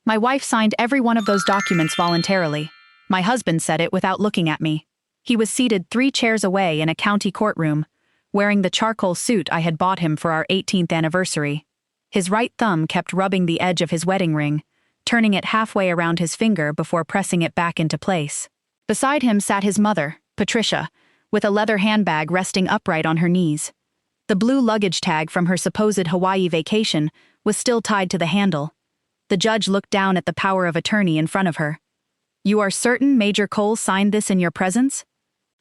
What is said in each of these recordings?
My wife signed every one of those documents voluntarily. My husband said it without looking at me. He was seated 3 chairs away in a county courtroom, wearing the charcoal suit I had bought him for our 18th anniversary. His right thumb kept rubbing the edge of his wedding ring, turning it halfway around his finger before pressing it back into place. Beside him sat his mother, Patricia, with a leather handbag resting upright on her knees. The blue luggage tag from her supposed Hawaii vacation was still tied to the handle. The judge looked down at the power of attorney in front of her. "You are certain Major Cole signed this in your presence?"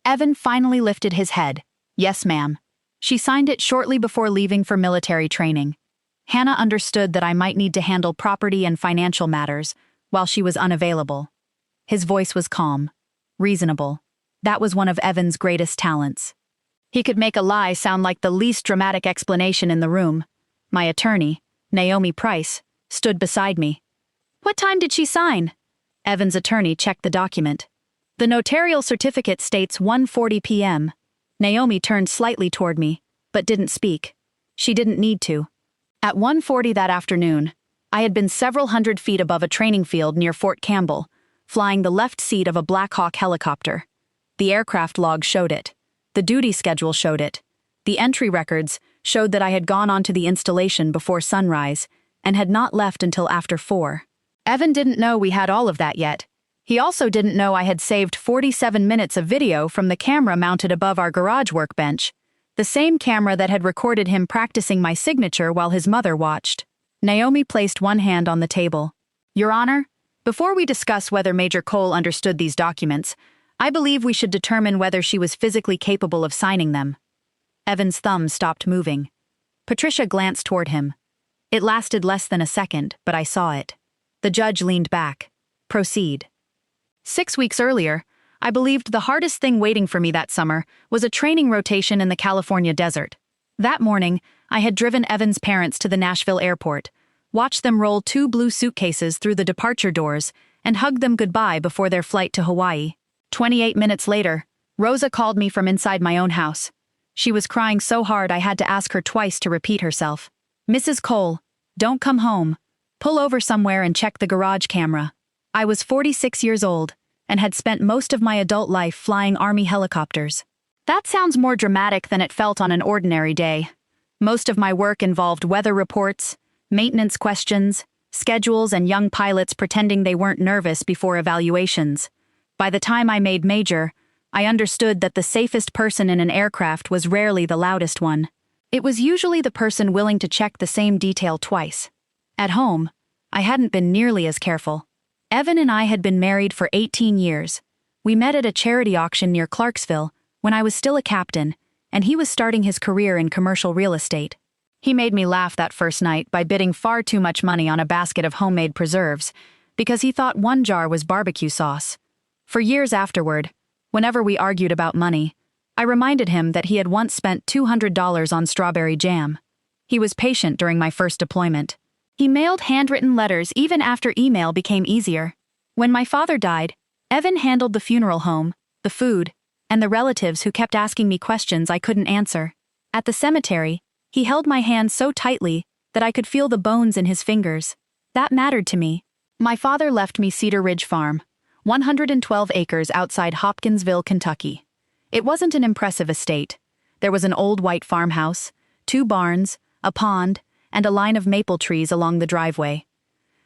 Evan finally lifted his head. "Yes, ma'am. She signed it shortly before leaving for military training. Hannah understood that I might need to handle property and financial matters while she was unavailable." His voice was calm, reasonable. That was one of Evan's greatest talents. He could make a lie sound like the least dramatic explanation in the room. My attorney, Naomi Price, stood beside me. "What time did she sign?" Evan's attorney checked the document. "The notarial certificate states 1:40 p.m. Naomi turned slightly toward me, but didn't speak. She didn't need to. At 1:40 that afternoon, I had been several hundred feet above a training field near Fort Campbell, flying the left seat of a Black Hawk helicopter. The aircraft log showed it. The duty schedule showed it. The entry records showed that I had gone onto the installation before sunrise and had not left until after 4. Evan didn't know we had all of that yet. He also didn't know I had saved 47 minutes of video from the camera mounted above our garage workbench, the same camera that had recorded him practicing my signature while his mother watched. Naomi placed one hand on the table. "Your Honor, before we discuss whether Major Cole understood these documents, I believe we should determine whether she was physically capable of signing them." Evan's thumb stopped moving. Patricia glanced toward him. It lasted less than a second, but I saw it. The judge leaned back. "Proceed." 6 weeks earlier, I believed the hardest thing waiting for me that summer was a training rotation in the California desert. That morning, I had driven Evan's parents to the Nashville airport, watched them roll 2 blue suitcases through the departure doors, and hugged them goodbye before their flight to Hawaii. 28 minutes later, Rosa called me from inside my own house. She was crying so hard I had to ask her twice to repeat herself. "Mrs. Cole, don't come home. Pull over somewhere and check the garage camera." I was 46 years old and had spent most of my adult life flying Army helicopters. That sounds more dramatic than it felt on an ordinary day. Most of my work involved weather reports, maintenance questions, schedules, and young pilots pretending they weren't nervous before evaluations. By the time I made major, I understood that the safest person in an aircraft was rarely the loudest one. It was usually the person willing to check the same detail twice. At home, I hadn't been nearly as careful. Evan and I had been married for 18 years. We met at a charity auction near Clarksville when I was still a captain, and he was starting his career in commercial real estate. He made me laugh that first night by bidding far too much money on a basket of homemade preserves, because he thought one jar was barbecue sauce. For years afterward, whenever we argued about money, I reminded him that he had once spent $200 on strawberry jam. He was patient during my first deployment. He mailed handwritten letters even after email became easier. When my father died, Evan handled the funeral home, the food, and the relatives who kept asking me questions I couldn't answer. At the cemetery, he held my hand so tightly that I could feel the bones in his fingers. That mattered to me. My father left me Cedar Ridge Farm, 112 acres outside Hopkinsville, Kentucky. It wasn't an impressive estate. There was an old white farmhouse, 2 barns, a pond, and a line of maple trees along the driveway.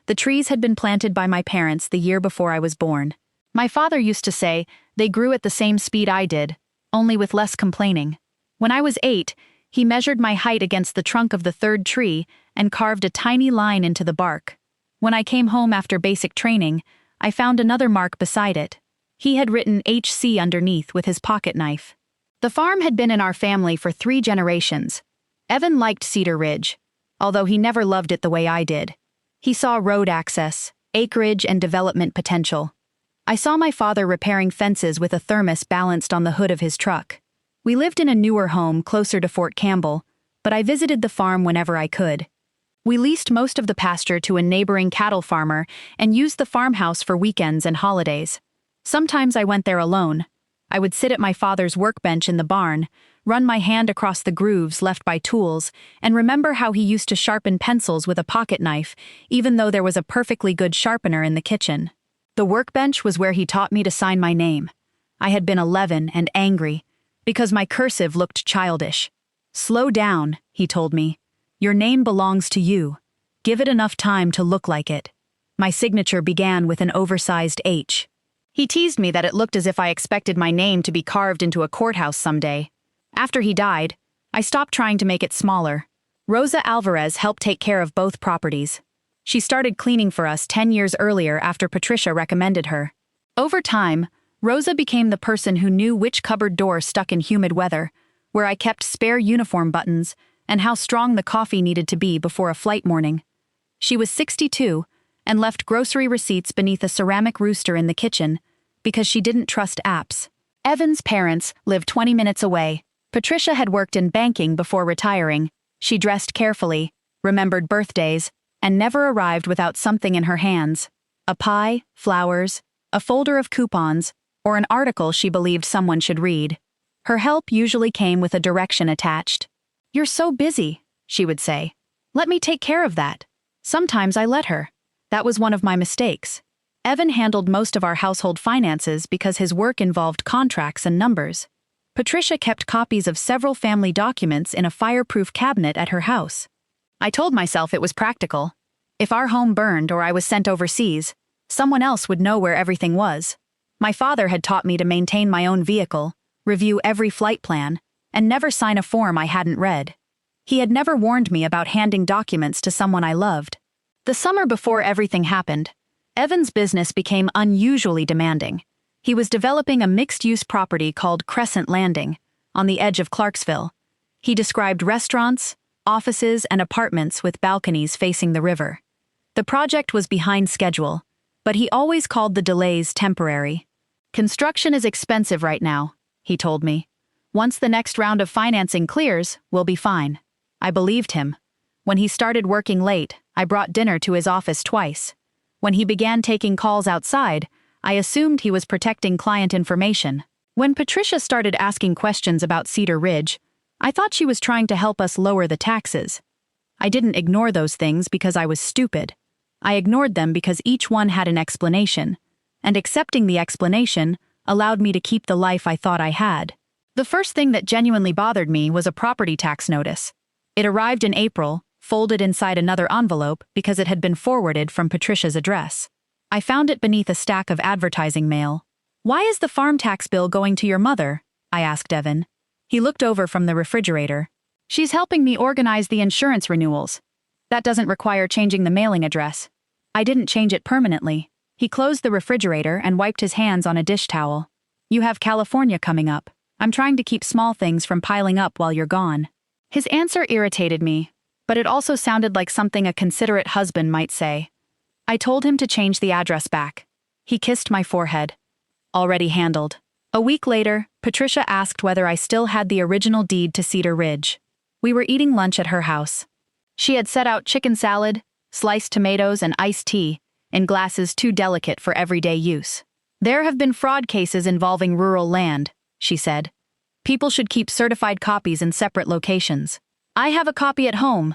The trees had been planted by my parents the year before I was born. My father used to say they grew at the same speed I did, only with less complaining. When I was 8, he measured my height against the trunk of the 3rd tree and carved a tiny line into the bark. When I came home after basic training, I found another mark beside it. He had written HC underneath with his pocket knife. The farm had been in our family for 3 generations. Evan liked Cedar Ridge, although he never loved it the way I did. He saw road access, acreage, and development potential. I saw my father repairing fences with a thermos balanced on the hood of his truck. We lived in a newer home closer to Fort Campbell, but I visited the farm whenever I could. We leased most of the pasture to a neighboring cattle farmer and used the farmhouse for weekends and holidays. Sometimes I went there alone. I would sit at my father's workbench in the barn, run my hand across the grooves left by tools, and remember how he used to sharpen pencils with a pocket knife, even though there was a perfectly good sharpener in the kitchen. The workbench was where he taught me to sign my name. I had been 11 and angry, because my cursive looked childish. "Slow down," he told me. "Your name belongs to you. Give it enough time to look like it." My signature began with an oversized H. He teased me that it looked as if I expected my name to be carved into a courthouse someday. After he died, I stopped trying to make it smaller. Rosa Alvarez helped take care of both properties. She started cleaning for us 10 years earlier after Patricia recommended her. Over time, Rosa became the person who knew which cupboard door stuck in humid weather, where I kept spare uniform buttons, and how strong the coffee needed to be before a flight morning. She was 62 and left grocery receipts beneath a ceramic rooster in the kitchen because she didn't trust apps. Evan's parents lived 20 minutes away. Patricia had worked in banking before retiring. She dressed carefully, remembered birthdays, and never arrived without something in her hands: a pie, flowers, a folder of coupons, or an article she believed someone should read. Her help usually came with a direction attached. "You're so busy," she would say. "Let me take care of that." Sometimes I let her. That was one of my mistakes. Evan handled most of our household finances because his work involved contracts and numbers. Patricia kept copies of several family documents in a fireproof cabinet at her house. I told myself it was practical. If our home burned or I was sent overseas, someone else would know where everything was. My father had taught me to maintain my own vehicle, review every flight plan, and never sign a form I hadn't read. He had never warned me about handing documents to someone I loved. The summer before everything happened, Evan's business became unusually demanding. He was developing a mixed-use property called Crescent Landing, on the edge of Clarksville. He described restaurants, offices, and apartments with balconies facing the river. The project was behind schedule, but he always called the delays temporary. "Construction is expensive right now," he told me. "Once the next round of financing clears, we'll be fine." I believed him. When he started working late, I brought dinner to his office twice. When he began taking calls outside, I assumed he was protecting client information. When Patricia started asking questions about Cedar Ridge, I thought she was trying to help us lower the taxes. I didn't ignore those things because I was stupid. I ignored them because each one had an explanation, and accepting the explanation allowed me to keep the life I thought I had. The first thing that genuinely bothered me was a property tax notice. It arrived in April, folded inside another envelope because it had been forwarded from Patricia's address. I found it beneath a stack of advertising mail. "Why is the farm tax bill going to your mother?" I asked Evan. He looked over from the refrigerator. "She's helping me organize the insurance renewals. That doesn't require changing the mailing address." I didn't change it permanently. He closed the refrigerator and wiped his hands on a dish towel. "You have California coming up. I'm trying to keep small things from piling up while you're gone." His answer irritated me, but it also sounded like something a considerate husband might say. I told him to change the address back. He kissed my forehead. "Already handled." A week later, Patricia asked whether I still had the original deed to Cedar Ridge. We were eating lunch at her house. She had set out chicken salad, sliced tomatoes, and iced tea, in glasses too delicate for everyday use. "There have been fraud cases involving rural land," she said. "People should keep certified copies in separate locations. I have a copy at home.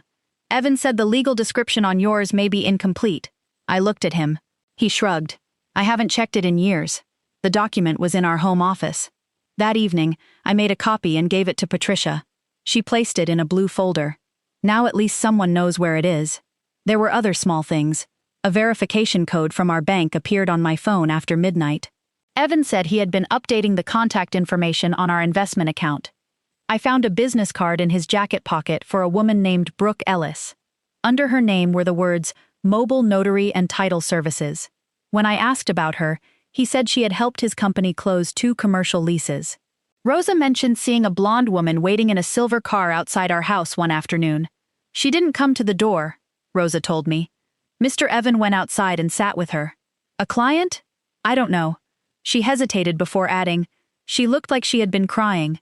Evan said the legal description on yours may be incomplete." I looked at him. He shrugged. "I haven't checked it in years. The document was in our home office." That evening, I made a copy and gave it to Patricia. She placed it in a blue folder. Now at least someone knows where it is. There were other small things. A verification code from our bank appeared on my phone after midnight. Evan said he had been updating the contact information on our investment account. I found a business card in his jacket pocket for a woman named Brooke Ellis. Under her name were the words, "Mobile Notary and Title Services." When I asked about her, he said she had helped his company close 2 commercial leases. Rosa mentioned seeing a blonde woman waiting in a silver car outside our house one afternoon. "She didn't come to the door," Rosa told me. "Mr. Evan went outside and sat with her." "A client?" "I don't know." She hesitated before adding, "She looked like she had been crying."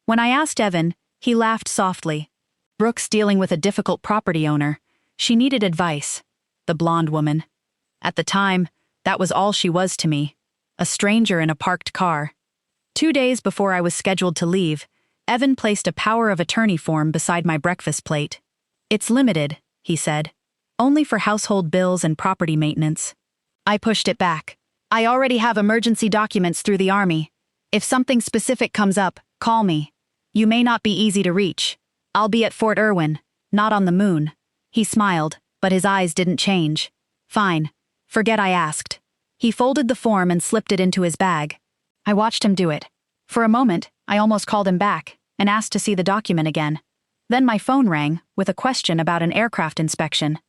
When I asked Evan, he laughed softly. "Brooke's dealing with a difficult property owner. She needed advice." The blonde woman. At the time, that was all she was to me. A stranger in a parked car. 2 days before I was scheduled to leave, Evan placed a power of attorney form beside my breakfast plate. "It's limited," he said. "Only for household bills and property maintenance." I pushed it back. "I already have emergency documents through the Army. If something specific comes up, call me. You may not be easy to reach. I'll be at Fort Irwin, not on the moon." He smiled, but his eyes didn't change. "Fine. Forget I asked." He folded the form and slipped it into his bag. I watched him do it. For a moment, I almost called him back and asked to see the document again. Then my phone rang with a question about an aircraft inspection.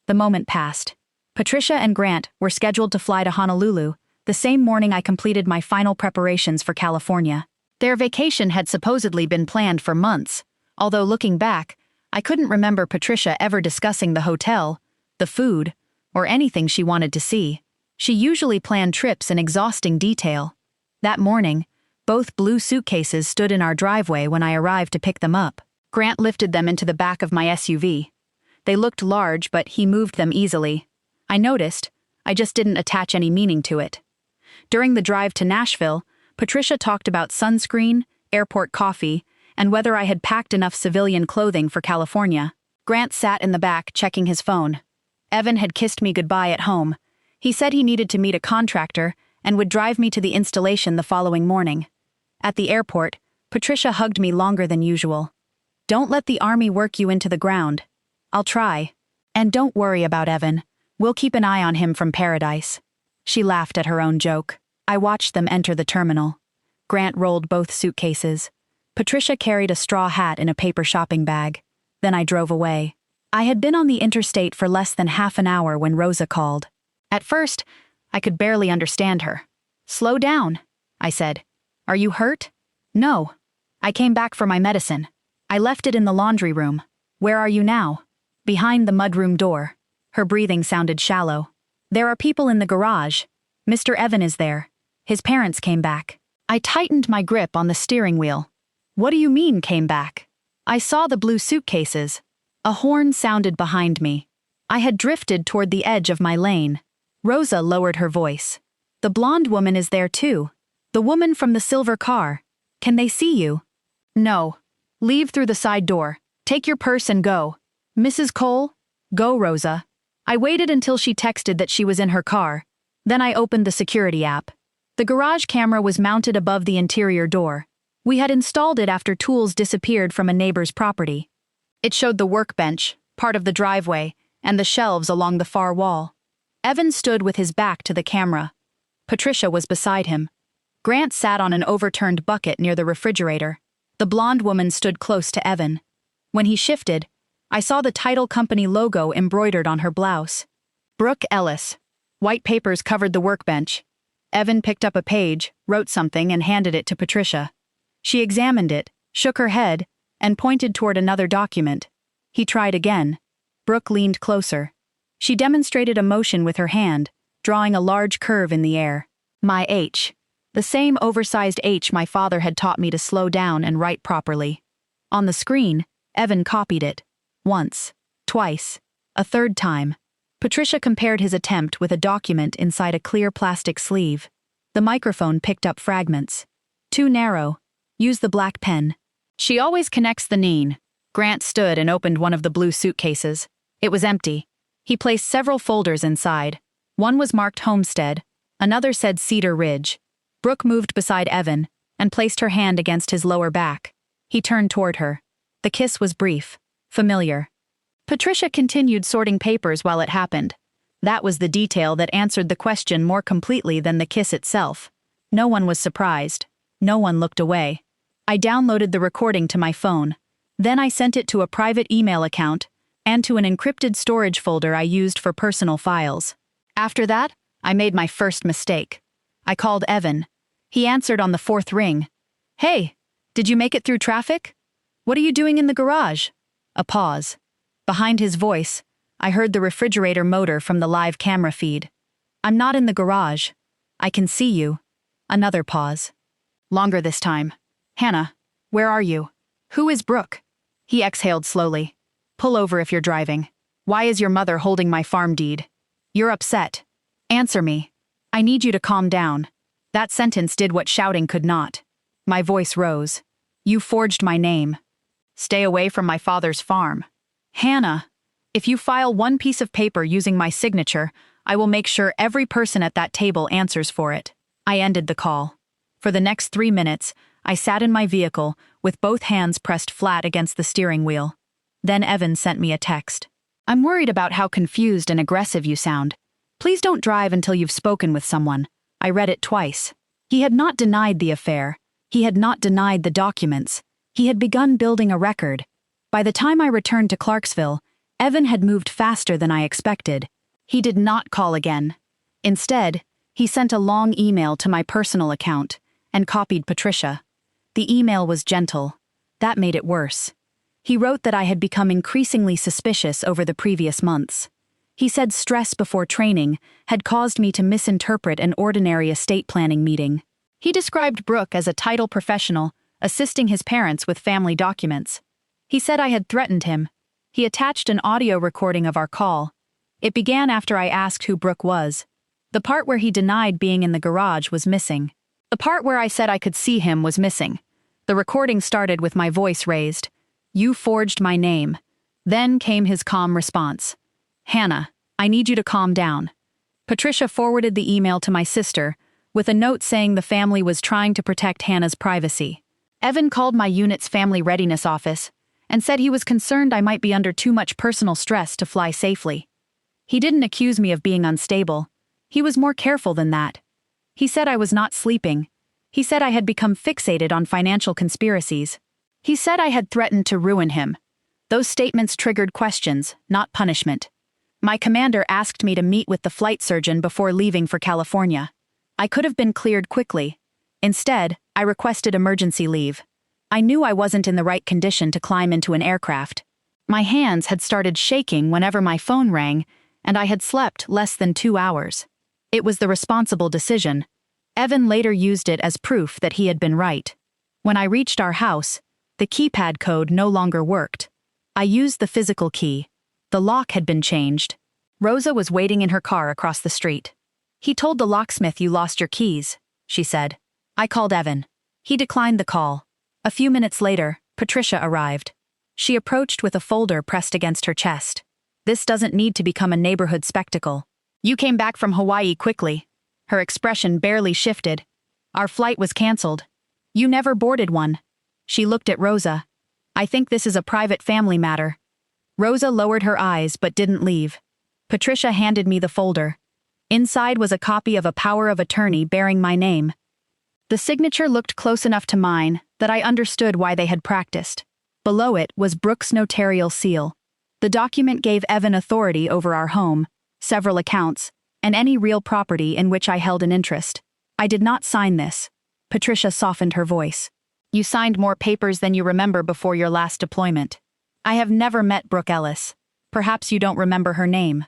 The moment passed. Patricia and Grant were scheduled to fly to Honolulu the same morning I completed my final preparations for California. Their vacation had supposedly been planned for months, although looking back, I couldn't remember Patricia ever discussing the hotel, the food, or anything she wanted to see. She usually planned trips in exhausting detail. That morning, both blue suitcases stood in our driveway when I arrived to pick them up. Grant lifted them into the back of my SUV. They looked large, but he moved them easily. I noticed, I just didn't attach any meaning to it. During the drive to Nashville, Patricia talked about sunscreen, airport coffee, and whether I had packed enough civilian clothing for California. Grant sat in the back checking his phone. Evan had kissed me goodbye at home. He said he needed to meet a contractor and would drive me to the installation the following morning. At the airport, Patricia hugged me longer than usual. "Don't let the Army work you into the ground." "I'll try. And don't worry about Evan. We'll keep an eye on him from paradise." She laughed at her own joke. I watched them enter the terminal. Grant rolled both suitcases. Patricia carried a straw hat in a paper shopping bag. Then I drove away. I had been on the interstate for less than half an hour when Rosa called. At first, I could barely understand her. "Slow down," I said. "Are you hurt?" "No. I came back for my medicine. I left it in the laundry room. Where are you now?" "Behind the mudroom door." Her breathing sounded shallow. "There are people in the garage. Mr. Evan is there. His parents came back." I tightened my grip on the steering wheel. "What do you mean, came back?" "I saw the blue suitcases." A horn sounded behind me. I had drifted toward the edge of my lane. Rosa lowered her voice. "The blonde woman is there too. The woman from the silver car. Can they see you?" "No. Leave through the side door. Take your purse and go." "Mrs. Cole?" "Go, Rosa." I waited until she texted that she was in her car. Then I opened the security app. The garage camera was mounted above the interior door. We had installed it after tools disappeared from a neighbor's property. It showed the workbench, part of the driveway, and the shelves along the far wall. Evan stood with his back to the camera. Patricia was beside him. Grant sat on an overturned bucket near the refrigerator. The blonde woman stood close to Evan. When he shifted, I saw the title company logo embroidered on her blouse. Brooke Ellis. White papers covered the workbench. Evan picked up a page, wrote something, and handed it to Patricia. She examined it, shook her head, and pointed toward another document. He tried again. Brooke leaned closer. She demonstrated a motion with her hand, drawing a large curve in the air. My H. The same oversized H my father had taught me to slow down and write properly. On the screen, Evan copied it. Once, twice, a third time. Patricia compared his attempt with a document inside a clear plastic sleeve. The microphone picked up fragments. "Too narrow. Use the black pen." "She always connects the neen." Grant stood and opened one of the blue suitcases. It was empty. He placed several folders inside. One was marked Homestead. Another said Cedar Ridge. Brooke moved beside Evan and placed her hand against his lower back. He turned toward her. The kiss was brief, familiar. Patricia continued sorting papers while it happened. That was the detail that answered the question more completely than the kiss itself. No one was surprised. No one looked away. I downloaded the recording to my phone. Then I sent it to a private email account and to an encrypted storage folder I used for personal files. After that, I made my first mistake. I called Evan. He answered on the fourth ring. "Hey, did you make it through traffic? What are you doing in the garage?" A pause. Behind his voice, I heard the refrigerator motor from the live camera feed. "I'm not in the garage. I can see you." Another pause. Longer this time. "Hannah, where are you? Who is Brooke?" He exhaled slowly. "Pull over if you're driving. Why is your mother holding my farm deed? You're upset. Answer me. I need you to calm down." That sentence did what shouting could not. My voice rose. You forged my name. Stay away from my father's farm. Hannah, if you file one piece of paper using my signature, I will make sure every person at that table answers for it. I ended the call. For the next 3 minutes, I sat in my vehicle with both hands pressed flat against the steering wheel. Then Evan sent me a text. I'm worried about how confused and aggressive you sound. Please don't drive until you've spoken with someone. I read it twice. He had not denied the affair. He had not denied the documents. He had begun building a record. By the time I returned to Clarksville, Evan had moved faster than I expected. He did not call again. Instead, he sent a long email to my personal account and copied Patricia. The email was gentle. That made it worse. He wrote that I had become increasingly suspicious over the previous months. He said stress before training had caused me to misinterpret an ordinary estate planning meeting. He described Brooke as a title professional, assisting his parents with family documents. He said I had threatened him. He attached an audio recording of our call. It began after I asked who Brooke was. The part where he denied being in the garage was missing. The part where I said I could see him was missing. The recording started with my voice raised. You forged my name. Then came his calm response. Hannah, I need you to calm down. Patricia forwarded the email to my sister, with a note saying the family was trying to protect Hannah's privacy. Evan called my unit's family readiness office and said he was concerned I might be under too much personal stress to fly safely. He didn't accuse me of being unstable. He was more careful than that. He said I was not sleeping. He said I had become fixated on financial conspiracies. He said I had threatened to ruin him. Those statements triggered questions, not punishment. My commander asked me to meet with the flight surgeon before leaving for California. I could have been cleared quickly. Instead, I requested emergency leave. I knew I wasn't in the right condition to climb into an aircraft. My hands had started shaking whenever my phone rang, and I had slept less than 2 hours. It was the responsible decision. Evan later used it as proof that he had been right. When I reached our house, the keypad code no longer worked. I used the physical key. The lock had been changed. Rosa was waiting in her car across the street. He told the locksmith you lost your keys, she said. I called Evan. He declined the call. A few minutes later, Patricia arrived. She approached with a folder pressed against her chest. This doesn't need to become a neighborhood spectacle. You came back from Hawaii quickly. Her expression barely shifted. Our flight was canceled. You never boarded one. She looked at Rosa. I think this is a private family matter. Rosa lowered her eyes but didn't leave. Patricia handed me the folder. Inside was a copy of a power of attorney bearing my name. The signature looked close enough to mine that I understood why they had practiced. Below it was Brooke's notarial seal. The document gave Evan authority over our home, several accounts, and any real property in which I held an interest. I did not sign this. Patricia softened her voice. You signed more papers than you remember before your last deployment. I have never met Brooke Ellis. Perhaps you don't remember her name.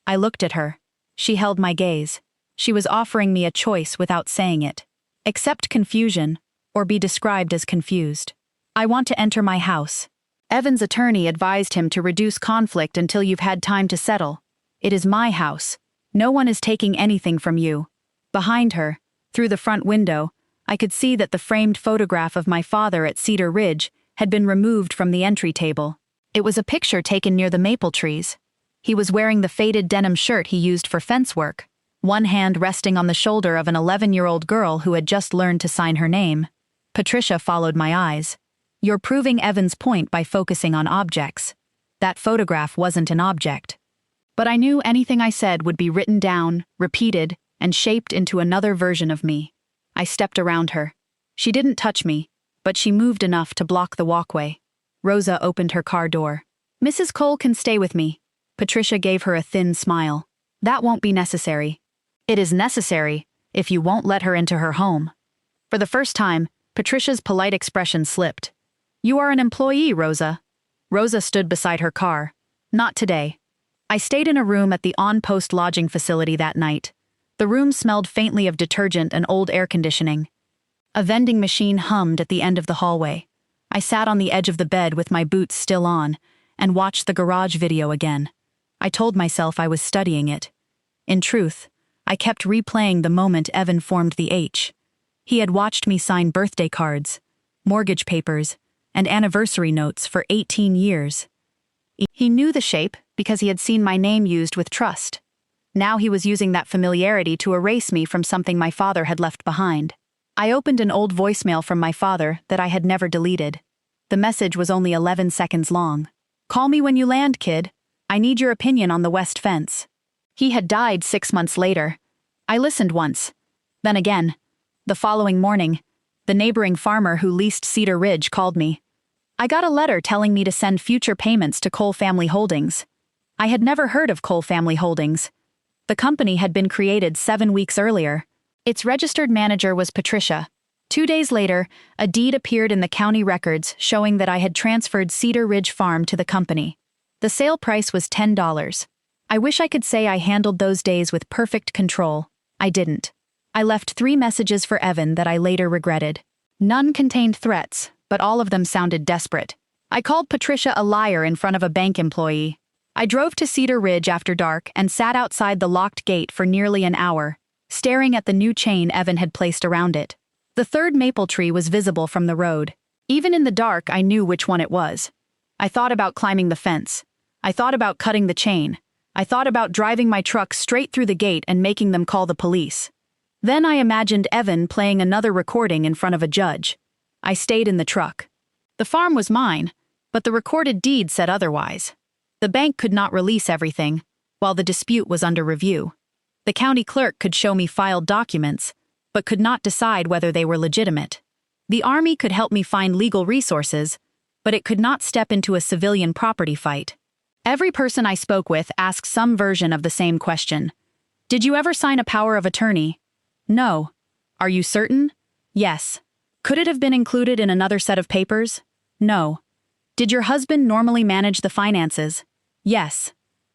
I looked at her. She held my gaze. She was offering me a choice without saying it. Accept confusion, or be described as confused. I want to enter my house. Evan's attorney advised him to reduce conflict until you've had time to settle. It is my house. No one is taking anything from you. Behind her, through the front window, I could see that the framed photograph of my father at Cedar Ridge had been removed from the entry table. It was a picture taken near the maple trees. He was wearing the faded denim shirt he used for fence work, one hand resting on the shoulder of an 11-year-old girl who had just learned to sign her name. Patricia followed my eyes. You're proving Evan's point by focusing on objects. That photograph wasn't an object. But I knew anything I said would be written down, repeated, and shaped into another version of me. I stepped around her. She didn't touch me, but she moved enough to block the walkway. Rosa opened her car door. Mrs. Cole can stay with me. Patricia gave her a thin smile. That won't be necessary. It is necessary if you won't let her into her home. For the first time, Patricia's polite expression slipped. You are an employee, Rosa. Rosa stood beside her car. Not today. I stayed in a room at the on-post lodging facility that night. The room smelled faintly of detergent and old air conditioning. A vending machine hummed at the end of the hallway. I sat on the edge of the bed with my boots still on and watched the garage video again. I told myself I was studying it. In truth, I kept replaying the moment Evan formed the H. He had watched me sign birthday cards. mortgage papers, and anniversary notes for 18 years. He knew the shape because he had seen my name used with trust. Now he was using that familiarity to erase me from something my father had left behind. I opened an old voicemail from my father that I had never deleted. The message was only 11 seconds long. "Call me when you land, kid. I need your opinion on the west fence." He had died 6 months later. I listened once. Then again. The following morning, the neighboring farmer who leased Cedar Ridge called me. I got a letter telling me to send future payments to Cole Family Holdings. I had never heard of Cole Family Holdings. The company had been created 7 weeks earlier. Its registered manager was Patricia. 2 days later, a deed appeared in the county records showing that I had transferred Cedar Ridge Farm to the company. The sale price was $10. I wish I could say I handled those days with perfect control. I didn't. I left 3 messages for Evan that I later regretted. None contained threats, but all of them sounded desperate. I called Patricia a liar in front of a bank employee. I drove to Cedar Ridge after dark and sat outside the locked gate for nearly an hour, staring at the new chain Evan had placed around it. The third maple tree was visible from the road. Even in the dark, I knew which one it was. I thought about climbing the fence. I thought about cutting the chain. I thought about driving my truck straight through the gate and making them call the police. Then I imagined Evan playing another recording in front of a judge. I stayed in the truck. The farm was mine, but the recorded deed said otherwise. The bank could not release everything, while the dispute was under review. The county clerk could show me filed documents, but could not decide whether they were legitimate. The Army could help me find legal resources, but it could not step into a civilian property fight. Every person I spoke with asked some version of the same question. Did you ever sign a power of attorney? No. Are you certain? Yes. Could it have been included in another set of papers? No. Did your husband normally manage the finances? Yes.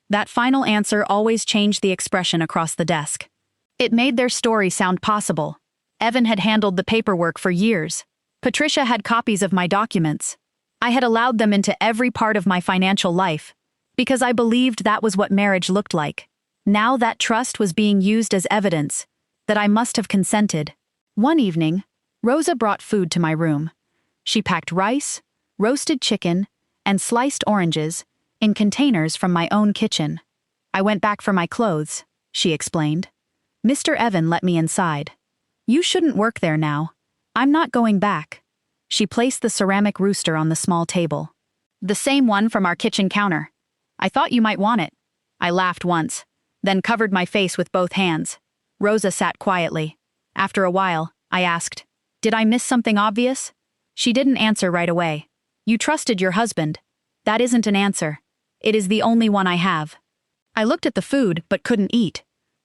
That final answer always changed the expression across the desk. It made their story sound possible. Evan had handled the paperwork for years. Patricia had copies of my documents. I had allowed them into every part of my financial life, because I believed that was what marriage looked like. Now that trust was being used as evidence that I must have consented. One evening, Rosa brought food to my room. She packed rice, roasted chicken, and sliced oranges in containers from my own kitchen. I went back for my clothes, she explained. Mr. Evan let me inside. You shouldn't work there now. I'm not going back. She placed the ceramic rooster on the small table. The same one from our kitchen counter. I thought you might want it. I laughed once, then covered my face with both hands. Rosa sat quietly. After a while, I asked, "Did I miss something obvious?" She didn't answer right away. "You trusted your husband. That isn't an answer. It is the only one I have." I looked at the food but couldn't eat.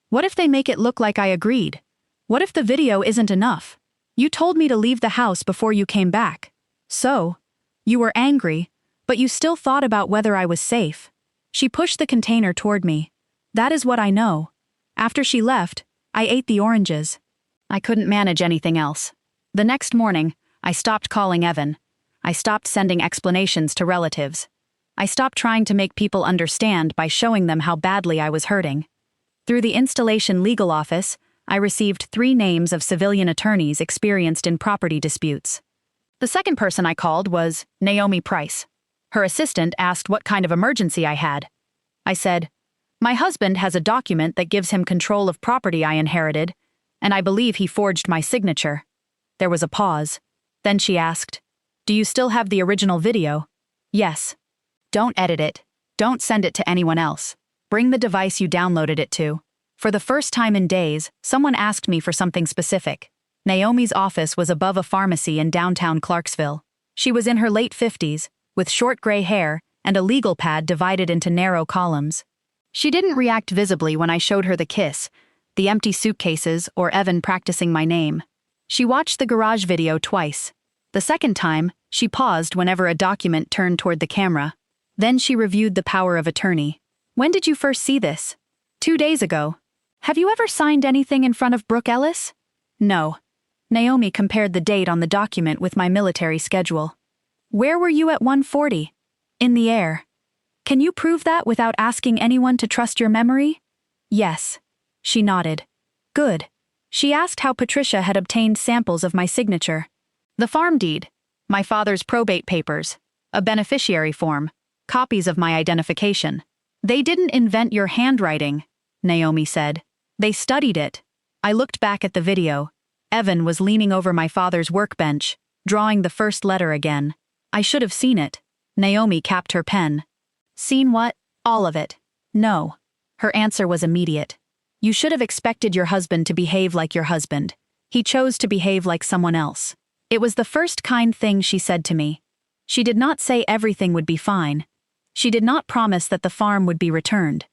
What if they make it look like I agreed? What if the video isn't enough? You told me to leave the house before you came back. So, you were angry, but you still thought about whether I was safe. She pushed the container toward me. That is what I know. After she left, I ate the oranges. I couldn't manage anything else. The next morning, I stopped calling Evan. I stopped sending explanations to relatives. I stopped trying to make people understand by showing them how badly I was hurting. Through the installation legal office, I received 3 names of civilian attorneys experienced in property disputes. The second person I called was Naomi Price. Her assistant asked what kind of emergency I had. I said, "My husband has a document that gives him control of property I inherited, and I believe he forged my signature." There was a pause. Then she asked, "Do you still have the original video?" "Yes." "Don't edit it. Don't send it to anyone else. Bring the device you downloaded it to." For the first time in days, someone asked me for something specific. Naomi's office was above a pharmacy in downtown Clarksville. She was in her late 50s, with short gray hair and a legal pad divided into narrow columns. She didn't react visibly when I showed her the kiss, the empty suitcases, or Evan practicing my name. She watched the garage video twice. The second time, she paused whenever a document turned toward the camera. Then she reviewed the power of attorney. "When did you first see this?" 2 days ago." "Have you ever signed anything in front of Brooke Ellis?" "No." Naomi compared the date on the document with my military schedule. "Where were you at 1:40? "In the air." "Can you prove that without asking anyone to trust your memory?" "Yes." She nodded. "Good." She asked how Patricia had obtained samples of my signature. "The farm deed. My father's probate papers, a beneficiary form, copies of my identification. They didn't invent your handwriting, Naomi said. They studied it. I looked back at the video. Evan was leaning over my father's workbench, drawing the first letter again. I should have seen it. Naomi capped her pen. Seen what? All of it. No. Her answer was immediate. You should have expected your husband to behave like your husband. He chose to behave like someone else. It was the first kind thing she said to me. She did not say everything would be fine. She did not promise that the farm would be returned.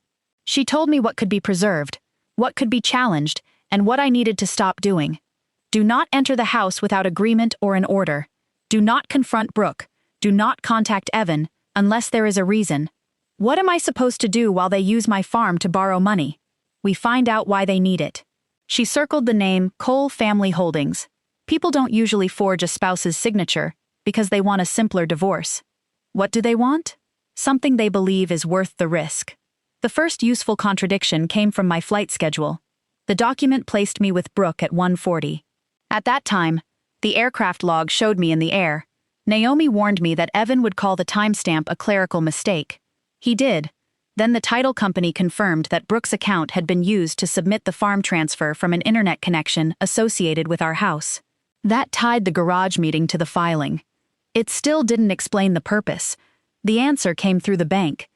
She told me what could be preserved, what could be challenged, and what I needed to stop doing. Do not enter the house without agreement or an order. Do not confront Brooke. Do not contact Evan, unless there is a reason. What am I supposed to do while they use my farm to borrow money? We find out why they need it. She circled the name Cole Family Holdings. People don't usually forge a spouse's signature because they want a simpler divorce. What do they want? Something they believe is worth the risk. The first useful contradiction came from my flight schedule. The document placed me with Brooke at 1:40. At that time, the aircraft log showed me in the air. Naomi warned me that Evan would call the timestamp a clerical mistake. He did. Then the title company confirmed that Brooke's account had been used to submit the farm transfer from an internet connection associated with our house. That tied the garage meeting to the filing. It still didn't explain the purpose. The answer came through the bank.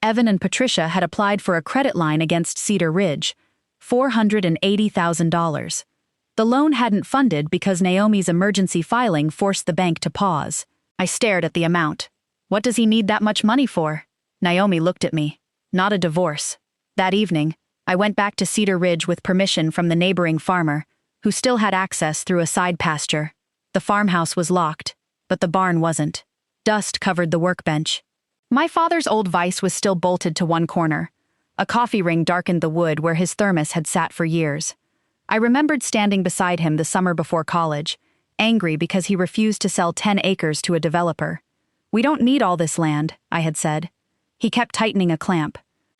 Evan and Patricia had applied for a credit line against Cedar Ridge, $480,000. The loan hadn't funded because Naomi's emergency filing forced the bank to pause. I stared at the amount. What does he need that much money for? Naomi looked at me. Not a divorce. That evening, I went back to Cedar Ridge with permission from the neighboring farmer, who still had access through a side pasture. The farmhouse was locked, but the barn wasn't. Dust covered the workbench. My father's old vise was still bolted to one corner. A coffee ring darkened the wood where his thermos had sat for years. I remembered standing beside him the summer before college, angry because he refused to sell 10 acres to a developer. We don't need all this land, I had said. He kept tightening a clamp.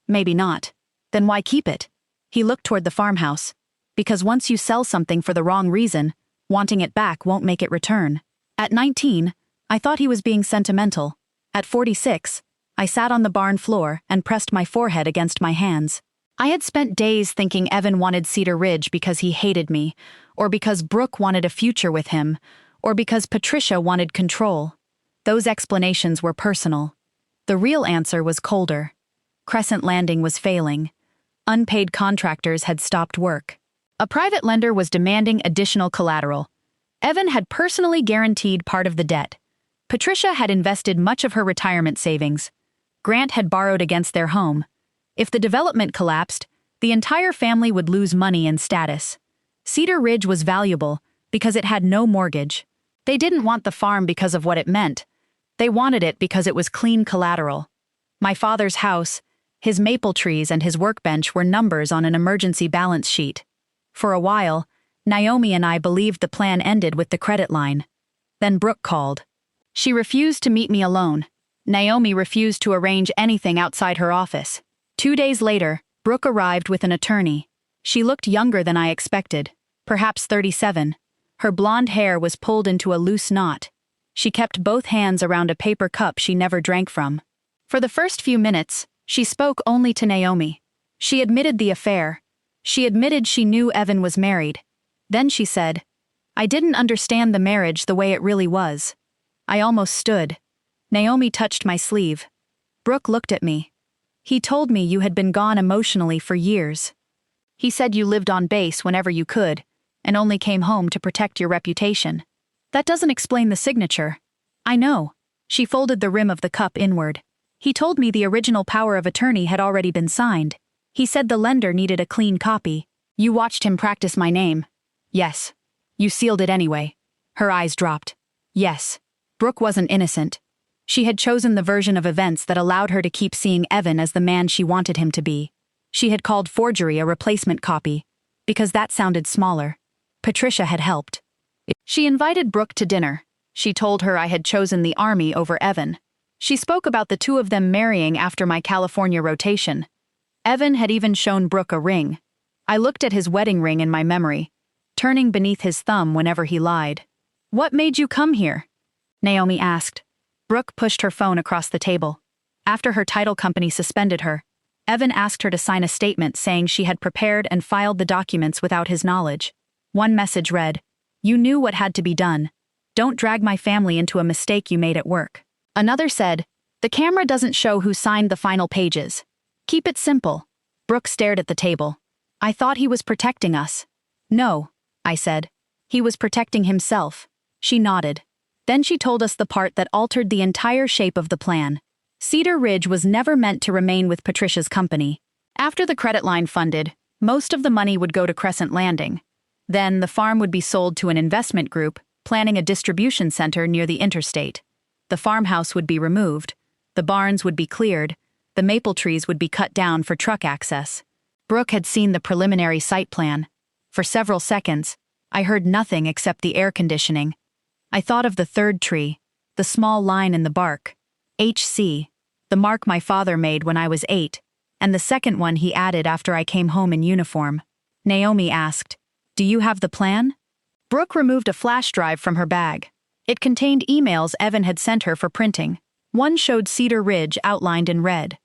Maybe not. Then why keep it? He looked toward the farmhouse. Because once you sell something for the wrong reason, wanting it back won't make it return. At 19, I thought he was being sentimental. At 46, I sat on the barn floor and pressed my forehead against my hands. I had spent days thinking Evan wanted Cedar Ridge because he hated me, or because Brooke wanted a future with him, or because Patricia wanted control. Those explanations were personal. The real answer was colder. Crescent Landing was failing. Unpaid contractors had stopped work. A private lender was demanding additional collateral. Evan had personally guaranteed part of the debt. Patricia had invested much of her retirement savings. Grant had borrowed against their home. If the development collapsed, the entire family would lose money and status. Cedar Ridge was valuable because it had no mortgage. They didn't want the farm because of what it meant. They wanted it because it was clean collateral. My father's house, his maple trees and his workbench were numbers on an emergency balance sheet. For a while, Naomi and I believed the plan ended with the credit line. Then Brooke called. She refused to meet me alone. Naomi refused to arrange anything outside her office. 2 days later, Brooke arrived with an attorney. She looked younger than I expected, perhaps 37. Her blonde hair was pulled into a loose knot. She kept both hands around a paper cup she never drank from. For the first few minutes, she spoke only to Naomi. She admitted the affair. She admitted she knew Evan was married. Then she said, I didn't understand the marriage the way it really was. I almost stood. Naomi touched my sleeve. Brooke looked at me. He told me you had been gone emotionally for years. He said you lived on base whenever you could, and only came home to protect your reputation. That doesn't explain the signature. I know. She folded the rim of the cup inward. He told me the original power of attorney had already been signed. He said the lender needed a clean copy. You watched him practice my name. Yes. You sealed it anyway. Her eyes dropped. Yes. Brooke wasn't innocent. She had chosen the version of events that allowed her to keep seeing Evan as the man she wanted him to be. She had called forgery a replacement copy, because that sounded smaller. Patricia had helped. She invited Brooke to dinner. She told her I had chosen the army over Evan. She spoke about the two of them marrying after my California rotation. Evan had even shown Brooke a ring. I looked at his wedding ring in my memory, turning beneath his thumb whenever he lied. What made you come here? Naomi asked. Brooke pushed her phone across the table. After her title company suspended her, Evan asked her to sign a statement saying she had prepared and filed the documents without his knowledge. One message read, "You knew what had to be done. Don't drag my family into a mistake you made at work." Another said, "The camera doesn't show who signed the final pages. Keep it simple." Brooke stared at the table. "I thought he was protecting us." "No," I said. "He was protecting himself." She nodded. Then she told us the part that altered the entire shape of the plan. Cedar Ridge was never meant to remain with Patricia's company. After the credit line funded, most of the money would go to Crescent Landing. Then the farm would be sold to an investment group, planning a distribution center near the interstate. The farmhouse would be removed, the barns would be cleared, the maple trees would be cut down for truck access. Brooke had seen the preliminary site plan. For several seconds, I heard nothing except the air conditioning. I thought of the third tree, the small line in the bark. HC, the mark my father made when I was 8, and the second one he added after I came home in uniform. Naomi asked, "Do you have the plan?" Brooke removed a flash drive from her bag. It contained emails Evan had sent her for printing. One showed Cedar Ridge outlined in red.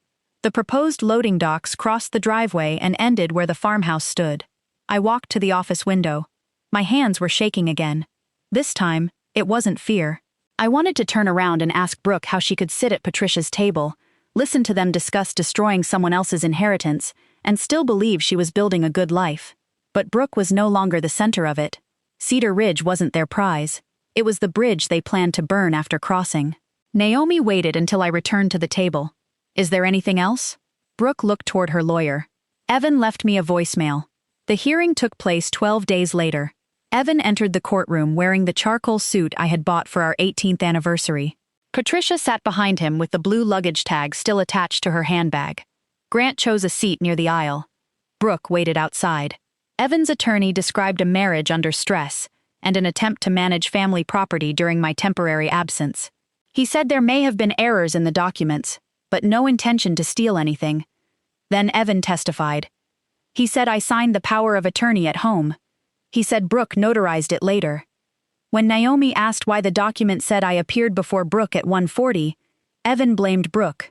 The proposed loading docks crossed the driveway and ended where the farmhouse stood. I walked to the office window. My hands were shaking again. This time, it wasn't fear. I wanted to turn around and ask Brooke how she could sit at Patricia's table, listen to them discuss destroying someone else's inheritance, and still believe she was building a good life. But Brooke was no longer the center of it. Cedar Ridge wasn't their prize. It was the bridge they planned to burn after crossing. Naomi waited until I returned to the table. "Is there anything else?" Brooke looked toward her lawyer. "Evan left me a voicemail." The hearing took place 12 days later. Evan entered the courtroom wearing the charcoal suit I had bought for our 18th anniversary. Patricia sat behind him with the blue luggage tag still attached to her handbag. Grant chose a seat near the aisle. Brooke waited outside. Evan's attorney described a marriage under stress and an attempt to manage family property during my temporary absence. He said there may have been errors in the documents, but no intention to steal anything. Then Evan testified. He said I signed the power of attorney at home. He said Brooke notarized it later. When Naomi asked why the document said I appeared before Brooke at 1:40, Evan blamed Brooke.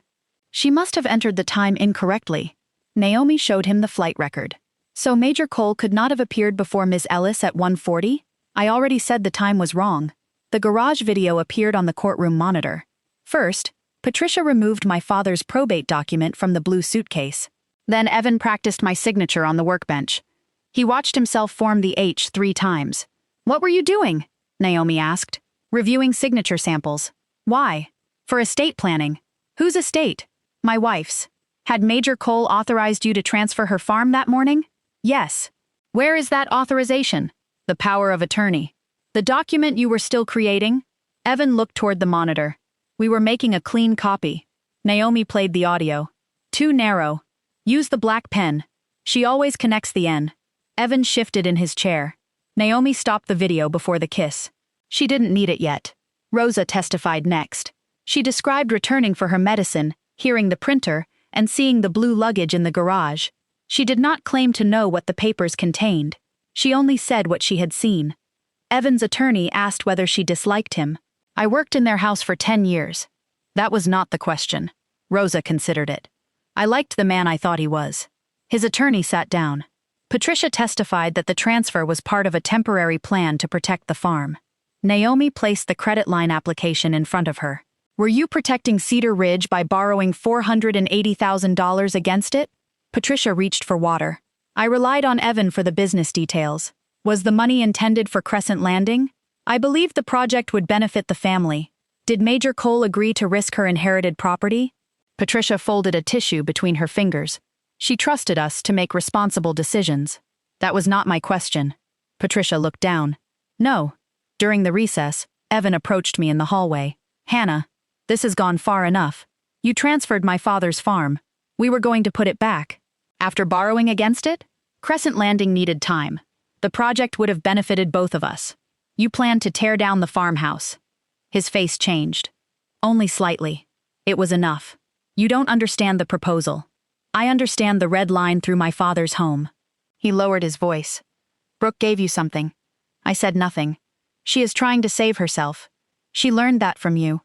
She must have entered the time incorrectly. Naomi showed him the flight record. So Major Cole could not have appeared before Ms. Ellis at 1:40? I already said the time was wrong. The garage video appeared on the courtroom monitor. First, Patricia removed my father's probate document from the blue suitcase. Then Evan practiced my signature on the workbench. He watched himself form the H 3 times. "What were you doing?" Naomi asked. "Reviewing signature samples." "Why?" "For estate planning." "Whose estate?" "My wife's." "Had Major Cole authorized you to transfer her farm that morning?" "Yes." "Where is that authorization?" "The power of attorney." "The document you were still creating?" Evan looked toward the monitor. "We were making a clean copy." Naomi played the audio. "Too narrow. Use the black pen. She always connects the N." Evan shifted in his chair. Naomi stopped the video before the kiss. She didn't need it yet. Rosa testified next. She described returning for her medicine, hearing the printer, and seeing the blue luggage in the garage. She did not claim to know what the papers contained. She only said what she had seen. Evan's attorney asked whether she disliked him. "I worked in their house for 10 years. That was not the question." Rosa considered it. "I liked the man I thought he was." His attorney sat down. Patricia testified that the transfer was part of a temporary plan to protect the farm. Naomi placed the credit line application in front of her. "Were you protecting Cedar Ridge by borrowing $480,000 against it?" Patricia reached for water. "I relied on Evan for the business details. Was the money intended for Crescent Landing? I believed the project would benefit the family. Did Major Cole agree to risk her inherited property?" Patricia folded a tissue between her fingers. "She trusted us to make responsible decisions." "That was not my question." Patricia looked down. "No." During the recess, Evan approached me in the hallway. "Hannah, this has gone far enough. You transferred my father's farm. We were going to put it back. After borrowing against it? Crescent Landing needed time. The project would have benefited both of us. You planned to tear down the farmhouse." His face changed. "Only slightly. It was enough. You don't understand the proposal. I understand the red line through my father's home." He lowered his voice. "Brooke gave you something." I said nothing. "She is trying to save herself. She learned that from you.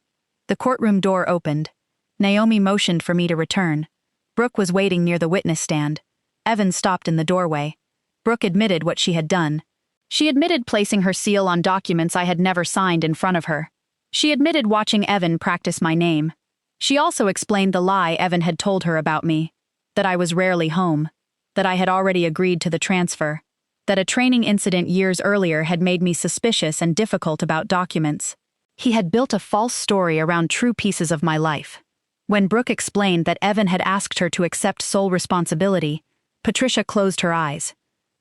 The courtroom door opened. Naomi motioned for me to return. Brooke was waiting near the witness stand. Evan stopped in the doorway. Brooke admitted what she had done. She admitted placing her seal on documents I had never signed in front of her. She admitted watching Evan practice my name. She also explained the lie Evan had told her about me. That I was rarely home. That I had already agreed to the transfer. That a training incident years earlier had made me suspicious and difficult about documents. He had built a false story around true pieces of my life. When Brooke explained that Evan had asked her to accept sole responsibility, Patricia closed her eyes.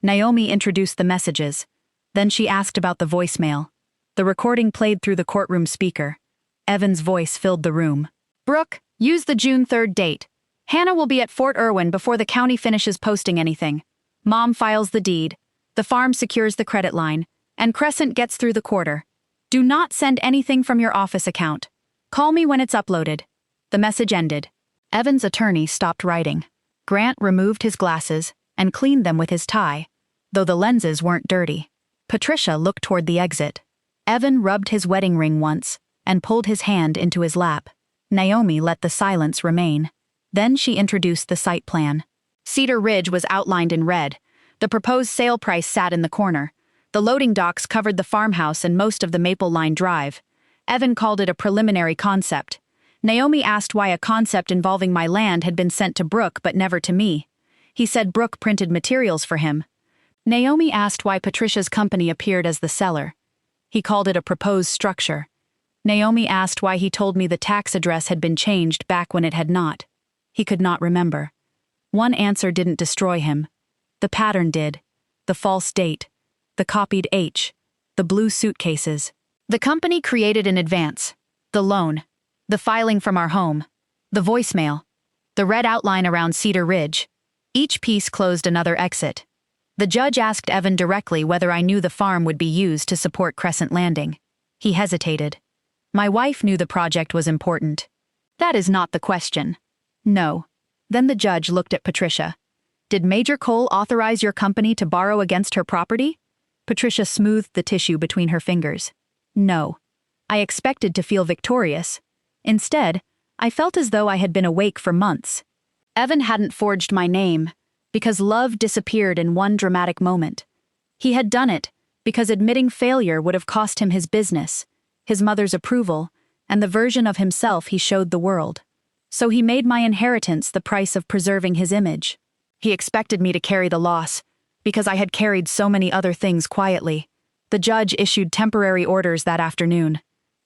Naomi introduced the messages. Then she asked about the voicemail. The recording played through the courtroom speaker. Evan's voice filled the room. Brooke, use the June 3rd date. Hannah will be at Fort Irwin before the county finishes posting anything. Mom files the deed. The farm secures the credit line. And Crescent gets through the quarter. Do not send anything from your office account. Call me when it's uploaded. The message ended. Evan's attorney stopped writing. Grant removed his glasses and cleaned them with his tie, though the lenses weren't dirty. Patricia looked toward the exit. Evan rubbed his wedding ring once and pulled his hand into his lap. Naomi let the silence remain. Then she introduced the site plan. Cedar Ridge was outlined in red. The proposed sale price sat in the corner. The loading docks covered the farmhouse and most of the Maple Line Drive. Evan called it a preliminary concept. Naomi asked why a concept involving my land had been sent to Brooke but never to me. He said Brooke printed materials for him. Naomi asked why Patricia's company appeared as the seller. He called it a proposed structure. Naomi asked why he told me the tax address had been changed back when it had not. He could not remember. One answer didn't destroy him. The pattern did. The false date. The copied H. The blue suitcases. The company created in advance. The loan. The filing from our home. The voicemail. The red outline around Cedar Ridge. Each piece closed another exit. The judge asked Evan directly whether I knew the farm would be used to support Crescent Landing. He hesitated. My wife knew the project was important. That is not the question. No. Then the judge looked at Patricia. Did Major Cole authorize your company to borrow against her property? Patricia smoothed the tissue between her fingers. No. I expected to feel victorious. Instead, I felt as though I had been awake for months. Evan hadn't forged my name, because love disappeared in one dramatic moment. He had done it because admitting failure would have cost him his business, his mother's approval, and the version of himself he showed the world. So he made my inheritance the price of preserving his image. He expected me to carry the loss, because I had carried so many other things quietly. The judge issued temporary orders that afternoon.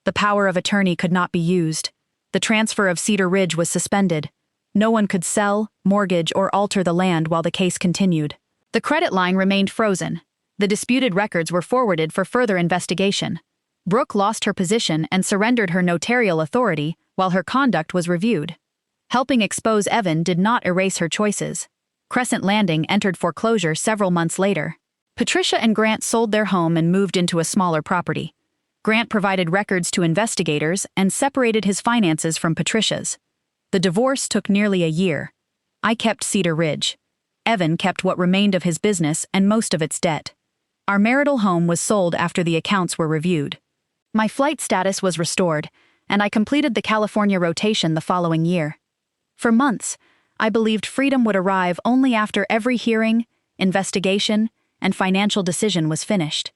The power of attorney could not be used. The transfer of Cedar Ridge was suspended. No one could sell, mortgage, or alter the land while the case continued. The credit line remained frozen. The disputed records were forwarded for further investigation. Brooke lost her position and surrendered her notarial authority while her conduct was reviewed. Helping expose Evan did not erase her choices. Crescent Landing entered foreclosure several months later. Patricia and Grant sold their home and moved into a smaller property. Grant provided records to investigators and separated his finances from Patricia's. The divorce took nearly a year. I kept Cedar Ridge. Evan kept what remained of his business and most of its debt. Our marital home was sold after the accounts were reviewed. My flight status was restored, and I completed the California rotation the following year. For months, I believed freedom would arrive only after every hearing, investigation, and financial decision was finished.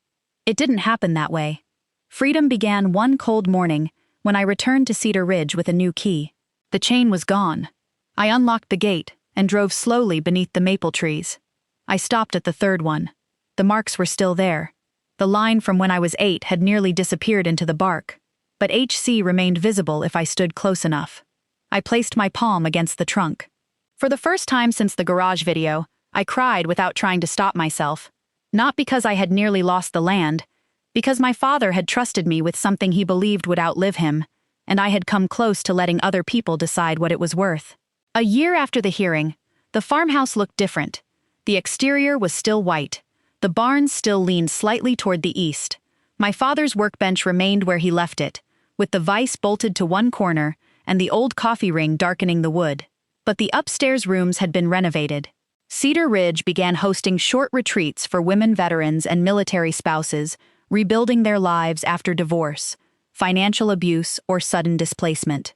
It didn't happen that way. Freedom began one cold morning when I returned to Cedar Ridge with a new key. The chain was gone. I unlocked the gate and drove slowly beneath the maple trees. I stopped at the third one. The marks were still there. The line from when I was 8 had nearly disappeared into the bark, but HC remained visible if I stood close enough. I placed my palm against the trunk. For the first time since the garage video, I cried without trying to stop myself. Not because I had nearly lost the land, because my father had trusted me with something he believed would outlive him, and I had come close to letting other people decide what it was worth. A year after the hearing, the farmhouse looked different. The exterior was still white. The barns still leaned slightly toward the east. My father's workbench remained where he left it, with the vise bolted to one corner and the old coffee ring darkening the wood. But the upstairs rooms had been renovated. Cedar Ridge began hosting short retreats for women veterans and military spouses, rebuilding their lives after divorce. financial abuse, or sudden displacement.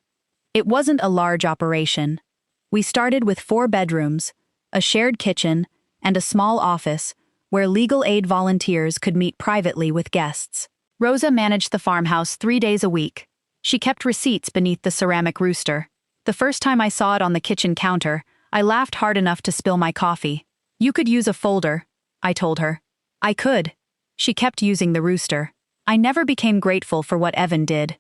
It wasn't a large operation. We started with 4 bedrooms, a shared kitchen, and a small office where legal aid volunteers could meet privately with guests. Rosa managed the farmhouse 3 days a week. She kept receipts beneath the ceramic rooster. The first time I saw it on the kitchen counter, I laughed hard enough to spill my coffee. "You could use a folder," I told her. I could. She kept using the rooster. I never became grateful for what Evan did.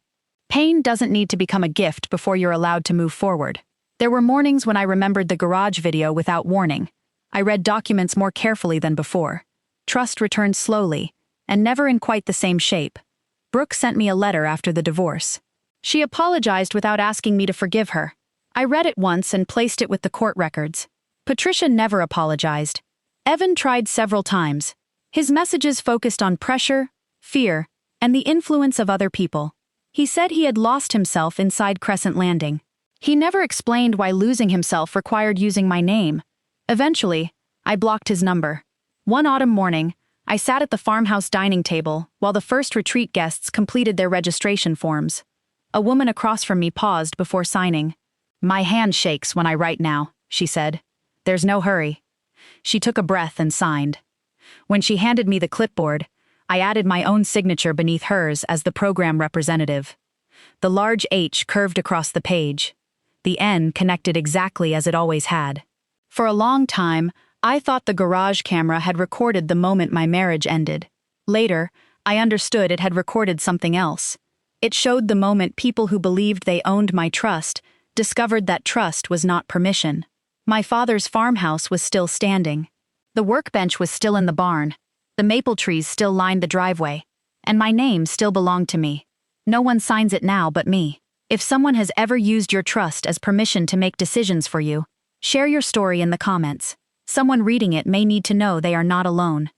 Pain doesn't need to become a gift before you're allowed to move forward. There were mornings when I remembered the garage video without warning. I read documents more carefully than before. Trust returned slowly, and never in quite the same shape. Brooke sent me a letter after the divorce. She apologized without asking me to forgive her. I read it once and placed it with the court records. Patricia never apologized. Evan tried several times. His messages focused on pressure, fear, and the influence of other people. He said he had lost himself inside Crescent Landing. He never explained why losing himself required using my name. Eventually, I blocked his number. One autumn morning, I sat at the farmhouse dining table while the first retreat guests completed their registration forms. A woman across from me paused before signing. "My hand shakes when I write now," she said. "There's no hurry." She took a breath and signed. When she handed me the clipboard, I added my own signature beneath hers as the program representative. The large H curved across the page. The N connected exactly as it always had. For a long time, I thought the garage camera had recorded the moment my marriage ended. Later, I understood it had recorded something else. It showed the moment people who believed they owned my trust discovered that trust was not permission. My father's farmhouse was still standing. The workbench was still in the barn. The maple trees still lined the driveway. And my name still belonged to me. No one signs it now but me. If someone has ever used your trust as permission to make decisions for you, share your story in the comments. Someone reading it may need to know they are not alone.